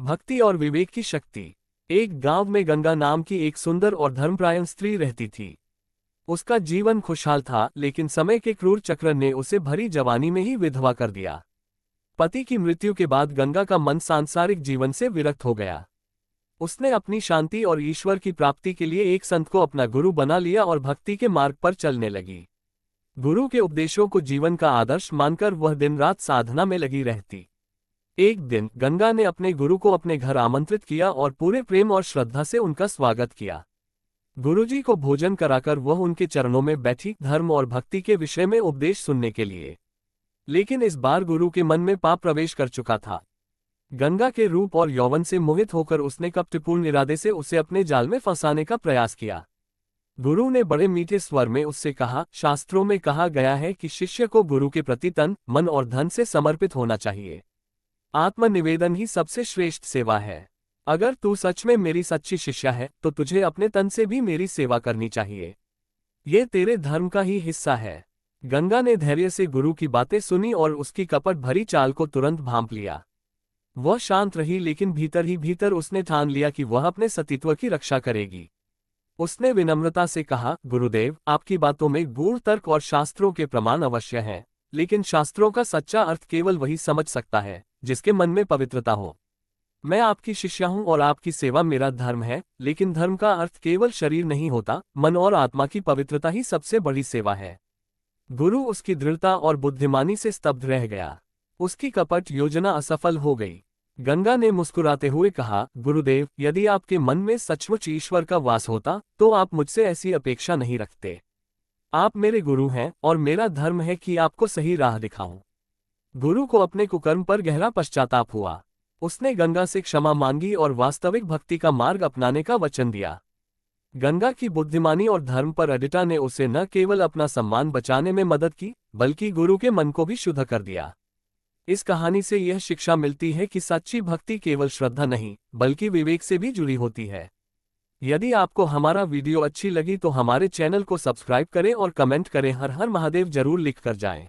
भक्ति और विवेक की शक्ति। एक गांव में गंगा नाम की एक सुंदर और धर्मपरायण स्त्री रहती थी। उसका जीवन खुशहाल था, लेकिन समय के क्रूर चक्र ने उसे भरी जवानी में ही विधवा कर दिया। पति की मृत्यु के बाद गंगा का मन सांसारिक जीवन से विरक्त हो गया। उसने अपनी शांति और ईश्वर की प्राप्ति के लिए एक संत को अपना गुरु बना लिया और भक्ति के मार्ग पर चलने लगी। गुरु के उपदेशों को जीवन का आदर्श मानकर वह दिन रात साधना में लगी रहती। एक दिन गंगा ने अपने गुरु को अपने घर आमंत्रित किया और पूरे प्रेम और श्रद्धा से उनका स्वागत किया। गुरुजी को भोजन कराकर वह उनके चरणों में बैठी धर्म और भक्ति के विषय में उपदेश सुनने के लिए। लेकिन इस बार गुरु के मन में पाप प्रवेश कर चुका था। गंगा के रूप और यौवन से मोहित होकर उसने कपटपूर्ण इरादे से उसे अपने जाल में फंसाने का प्रयास किया। गुरु ने बड़े मीठे स्वर में उससे कहा, शास्त्रों में कहा गया है कि शिष्य को गुरु के प्रति तन, मन और धन से समर्पित होना चाहिए। आत्मनिवेदन ही सबसे श्रेष्ठ सेवा है। अगर तू सच में मेरी सच्ची शिष्या है तो तुझे अपने तन से भी मेरी सेवा करनी चाहिए। ये तेरे धर्म का ही हिस्सा है। गंगा ने धैर्य से गुरु की बातें सुनी और उसकी कपट भरी चाल को तुरंत भांप लिया। वह शांत रही, लेकिन भीतर ही भीतर उसने ठान लिया कि वह अपने सतीत्व की रक्षा करेगी। उसने विनम्रता से कहा, गुरुदेव, आपकी बातों में गूढ़ तर्क और शास्त्रों के प्रमाण अवश्य हैं, लेकिन शास्त्रों का सच्चा अर्थ केवल वही समझ सकता है जिसके मन में पवित्रता हो। मैं आपकी शिष्या हूं और आपकी सेवा मेरा धर्म है, लेकिन धर्म का अर्थ केवल शरीर नहीं होता, मन और आत्मा की पवित्रता ही सबसे बड़ी सेवा है। गुरु उसकी दृढ़ता और बुद्धिमानी से स्तब्ध रह गया। उसकी कपट योजना असफल हो गई। गंगा ने मुस्कुराते हुए कहा, गुरुदेव, यदि आपके मन में सचमुच ईश्वर का वास होता तो आप मुझसे ऐसी अपेक्षा नहीं रखते। आप मेरे गुरु हैं और मेरा धर्म है कि आपको सही राह दिखाऊं। गुरु को अपने कुकर्म पर गहरा पश्चाताप हुआ। उसने गंगा से क्षमा मांगी और वास्तविक भक्ति का मार्ग अपनाने का वचन दिया। गंगा की बुद्धिमानी और धर्म पर अडिता ने उसे न केवल अपना सम्मान बचाने में मदद की, बल्कि गुरु के मन को भी शुद्ध कर दिया। इस कहानी से यह शिक्षा मिलती है कि सच्ची भक्ति केवल श्रद्धा नहीं, बल्कि विवेक से भी जुड़ी होती है। यदि आपको हमारा वीडियो अच्छी लगी तो हमारे चैनल को सब्सक्राइब करें और कमेंट करें। हर हर महादेव जरूर लिख कर जाएं।